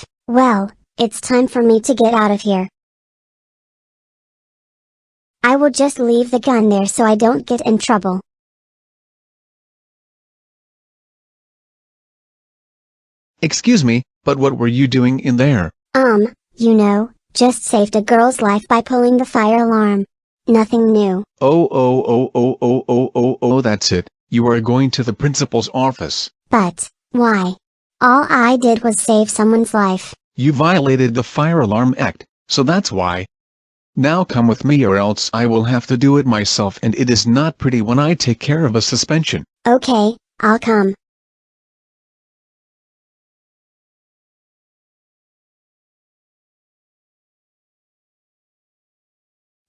life. Well, it's time for me to get out of here. I will just leave the gun there so I don't get in trouble. Excuse me, but what were you doing in there? Just saved a girl's life by pulling the fire alarm. Nothing new. Oh, that's it. You are going to the principal's office. But, why? All I did was save someone's life. You violated the Fire Alarm Act, so that's why. Now come with me or else I will have to do it myself, and it is not pretty when I take care of a suspension. Okay, I'll come.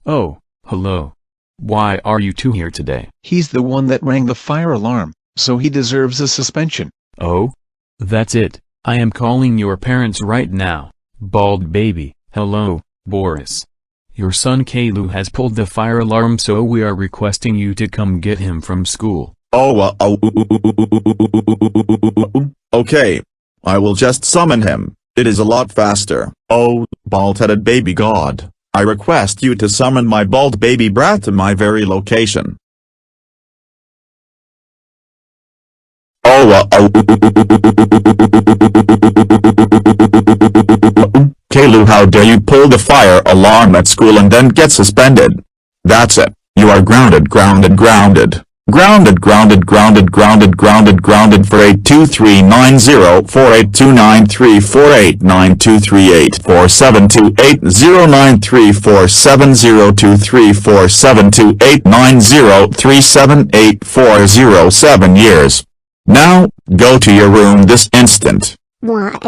Oh, hello. Why are you two here today? He's the one that rang the fire alarm, so he deserves a suspension. Oh? That's it. I am calling your parents right now. Bald baby. Hello, Boris. Your son Caillou has pulled the fire alarm, so we are requesting you to come get him from school. Okay. I will just summon him. It is a lot faster. Oh, bald-headed baby god. I request you to summon my bald baby brat to my very location. Caillou, how dare you pull the fire alarm at school and then get suspended? That's it. You are grounded for 82390482934892389034728903784037 years. Now, go to your room this instant. What?